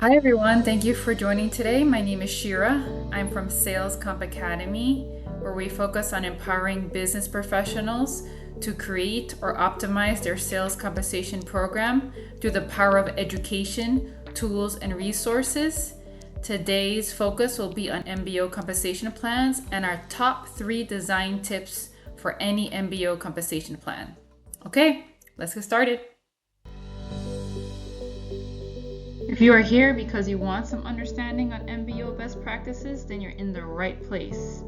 Hi everyone, thank you for joining today. My name is Shira. I'm from Sales Comp Academy, where we focus on empowering business professionals to create or optimize their sales compensation program through the power of education, tools, and resources. Today's focus will be on MBO compensation plans and our top 3 design tips for any MBO compensation plan. Okay, let's get started. If you are here because you want some understanding on MBO best practices, then you're in the right place.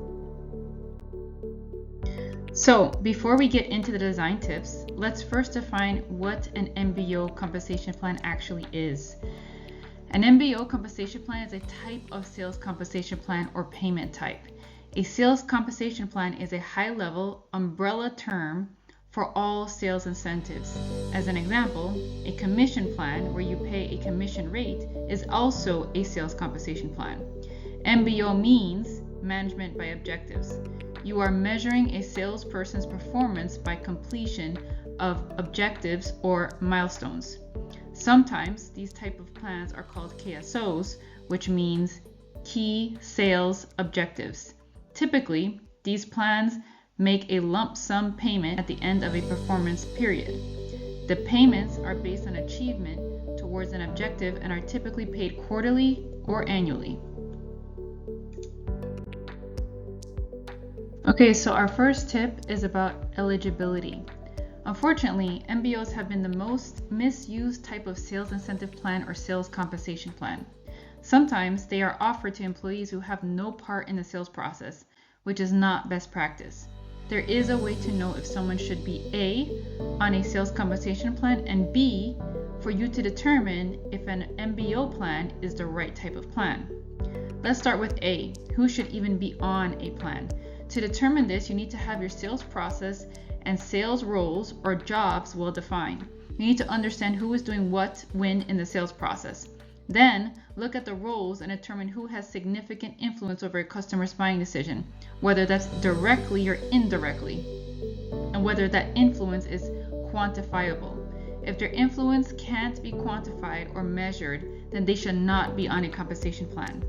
So, before we get into the design tips, let's first define what an MBO compensation plan actually is. An MBO compensation plan is a type of sales compensation plan or payment type. A sales compensation plan is a high-level umbrella term for all sales incentives. As an example, a commission plan where you pay a commission rate is also a sales compensation plan. MBO means management by objectives. You are measuring a salesperson's performance by completion of objectives or milestones. Sometimes these type of plans are called KSOs, which means key sales objectives. Typically, these plans make a lump sum payment at the end of a performance period. The payments are based on achievement towards an objective and are typically paid quarterly or annually. Okay, so our first tip is about eligibility. Unfortunately, MBOs have been the most misused type of sales incentive plan or sales compensation plan. Sometimes they are offered to employees who have no part in the sales process, which is not best practice. There is a way to know if someone should be A, on a sales compensation plan, and B, for you to determine if an MBO plan is the right type of plan. Let's start with A, who should even be on a plan. To determine this, you need to have your sales process and sales roles or jobs well defined. You need to understand who is doing what when in the sales process. Then, look at the roles and determine who has significant influence over a customer's buying decision, whether that's directly or indirectly, and whether that influence is quantifiable. If their influence can't be quantified or measured, then they should not be on a compensation plan.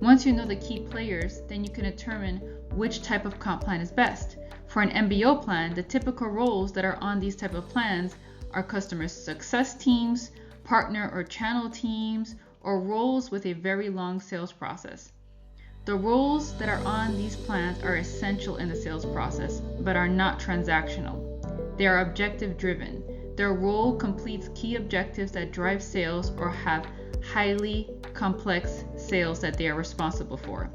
Once you know the key players, then you can determine which type of comp plan is best. For an MBO plan, the typical roles that are on these type of plans are customer success teams, partner or channel teams, or roles with a very long sales process. The roles that are on these plans are essential in the sales process, but are not transactional. They are objective driven. Their role completes key objectives that drive sales or have highly complex sales that they are responsible for.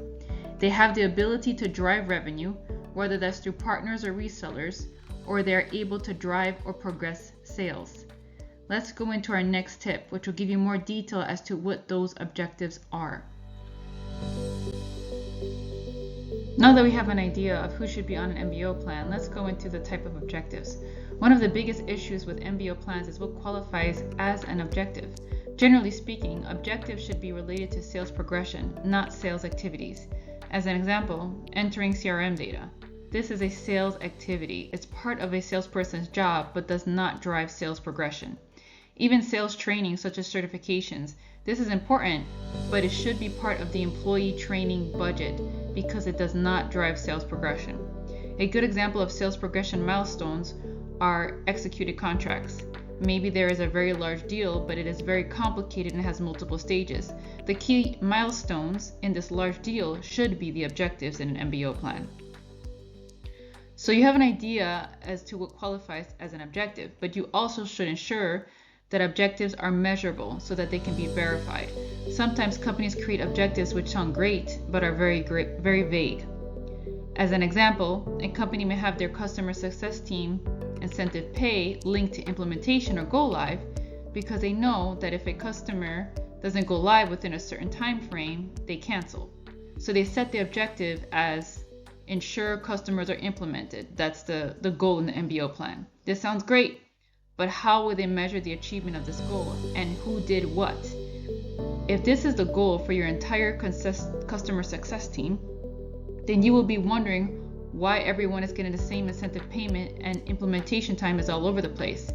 They have the ability to drive revenue, whether that's through partners or resellers, or they are able to drive or progress sales. Let's go into our next tip, which will give you more detail as to what those objectives are. Now that we have an idea of who should be on an MBO plan, let's go into the type of objectives. One of the biggest issues with MBO plans is what qualifies as an objective. Generally speaking, objectives should be related to sales progression, not sales activities. As an example, entering CRM data. This is a sales activity. It's part of a salesperson's job, but does not drive sales progression. Even sales training, such as certifications, this is important, but it should be part of the employee training budget because it does not drive sales progression. A good example of sales progression milestones are executed contracts. Maybe there is a very large deal, but it is very complicated and has multiple stages. The key milestones in this large deal should be the objectives in an MBO plan. So you have an idea as to what qualifies as an objective, but you also should ensure that objectives are measurable so that they can be verified. Sometimes companies create objectives which sound great, but are very vague. As an example, a company may have their customer success team incentive pay linked to implementation or go live because they know that if a customer doesn't go live within a certain time frame, they cancel. So they set the objective as ensure customers are implemented. That's the goal in the MBO plan. This sounds great, but how will they measure the achievement of this goal and who did what? If this is the goal for your entire customer success team, then you will be wondering why everyone is getting the same incentive payment and implementation time is all over the place.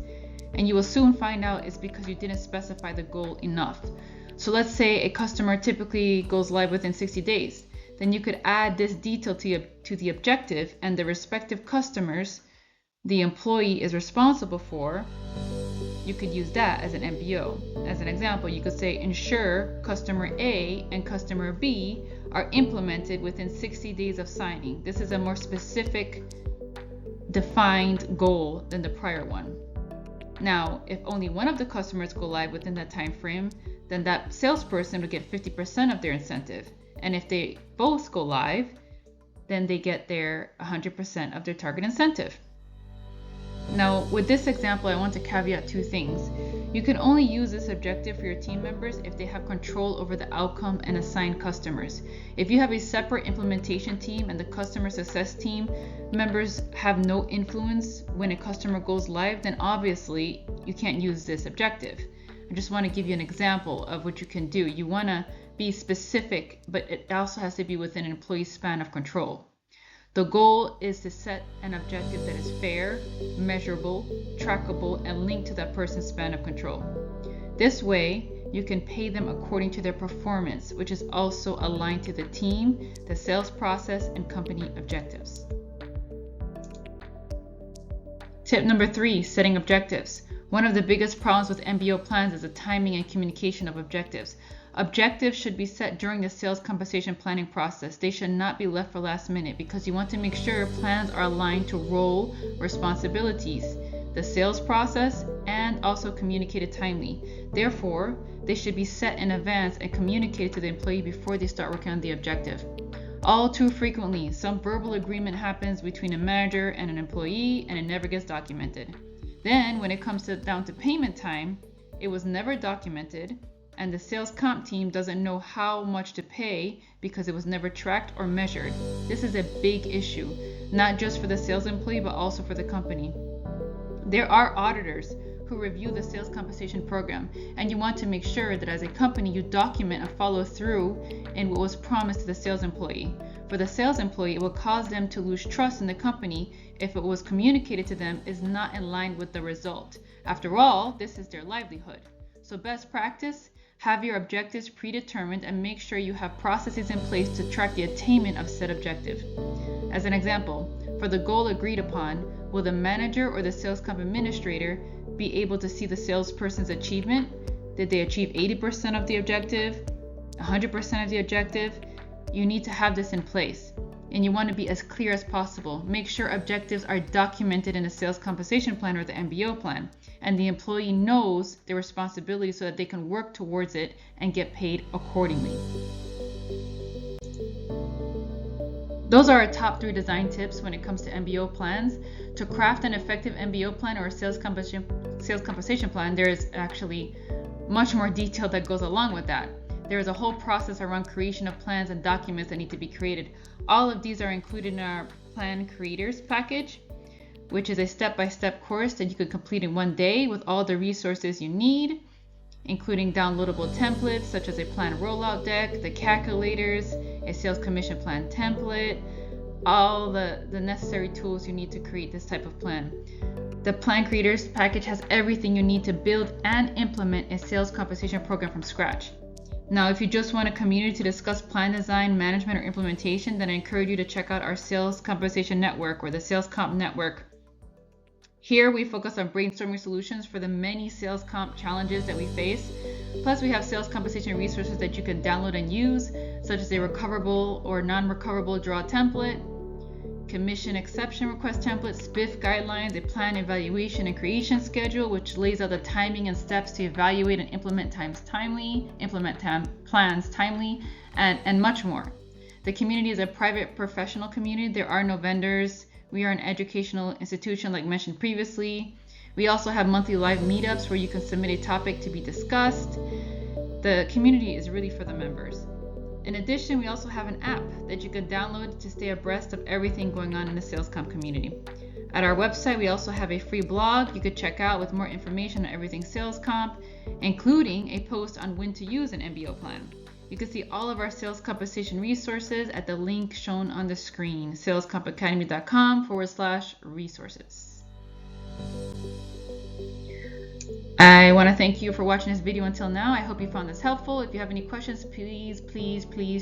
And you will soon find out it's because you didn't specify the goal enough. So let's say a customer typically goes live within 60 days. Then you could add this detail to the objective, and the respective customers the employee is responsible for, you could use that as an MBO. As an example, you could say ensure customer A and customer B are implemented within 60 days of signing. This is a more specific, defined goal than the prior one. Now, if only one of the customers go live within that time frame, then that salesperson will get 50% of their incentive. And if they both go live, then they get their 100% of their target incentive. Now, with this example, I want to caveat two things. You can only use this objective for your team members if they have control over the outcome and assigned customers. If you have a separate implementation team and the customer success team members have no influence when a customer goes live, then obviously you can't use this objective. I just want to give you an example of what you can do. You want to be specific, but it also has to be within an employee's span of control. The goal is to set an objective that is fair, measurable, trackable, and linked to that person's span of control. This way, you can pay them according to their performance, which is also aligned to the team, the sales process, and company objectives. Tip number 3, setting objectives. One of the biggest problems with MBO plans is the timing and communication of objectives. Objectives should be set during the sales compensation planning process. They should not be left for last minute because you want to make sure plans are aligned to role responsibilities, the sales process, and also communicated timely. Therefore, they should be set in advance and communicated to the employee before they start working on the objective. All too frequently, some verbal agreement happens between a manager and an employee and it never gets documented. Then, when it comes down to payment time, it was never documented, and the sales comp team doesn't know how much to pay because it was never tracked or measured. This is a big issue, not just for the sales employee, but also for the company. There are auditors who review the sales compensation program, and you want to make sure that as a company, you document and follow through in what was promised to the sales employee. For the sales employee, it will cause them to lose trust in the company if what was communicated to them is not in line with the result. After all, this is their livelihood. So best practice, have your objectives predetermined and make sure you have processes in place to track the attainment of said objective. As an example, for the goal agreed upon, will the manager or the sales comp administrator be able to see the salesperson's achievement? Did they achieve 80% of the objective? 100% of the objective? You need to have this in place. And you want to be as clear as possible. Make sure objectives are documented in the sales compensation plan or the MBO plan, and the employee knows their responsibility so that they can work towards it and get paid accordingly. Those are our top 3 design tips when it comes to MBO plans. To craft an effective MBO plan or a sales compensation plan, there is actually much more detail that goes along with that. There is a whole process around creation of plans and documents that need to be created. All of these are included in our Plan Creators package, which is a step-by-step course that you could complete in one day with all the resources you need, including downloadable templates such as a plan rollout deck, the calculators, a sales commission plan template, all the necessary tools you need to create this type of plan. The Plan Creators package has everything you need to build and implement a sales compensation program from scratch. Now, if you just want a community to discuss plan design, management, or implementation, then I encourage you to check out our Sales Compensation Network or the Sales Comp Network. Here, we focus on brainstorming solutions for the many sales comp challenges that we face. Plus, we have sales compensation resources that you can download and use, such as a recoverable or non-recoverable draw template, commission exception request template, SPIF guidelines, a plan evaluation and creation schedule, which lays out the timing and steps to evaluate and implement plans timely, and much more. The community is a private professional community. There are no vendors. We are an educational institution like mentioned previously. We also have monthly live meetups where you can submit a topic to be discussed. The community is really for the members. In addition, we also have an app that you can download to stay abreast of everything going on in the sales comp community. At our website, we also have a free blog you could check out with more information on everything sales comp, including a post on when to use an MBO plan. You can see all of our sales compensation resources at the link shown on the screen, salescompacademy.com/resources. I want to thank you for watching this video until now. I hope you found this helpful. If you have any questions, please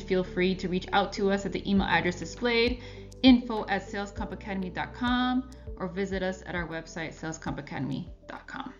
feel free to reach out to us at the email address displayed, info@salescompacademy.com, or visit us at our website, salescompacademy.com.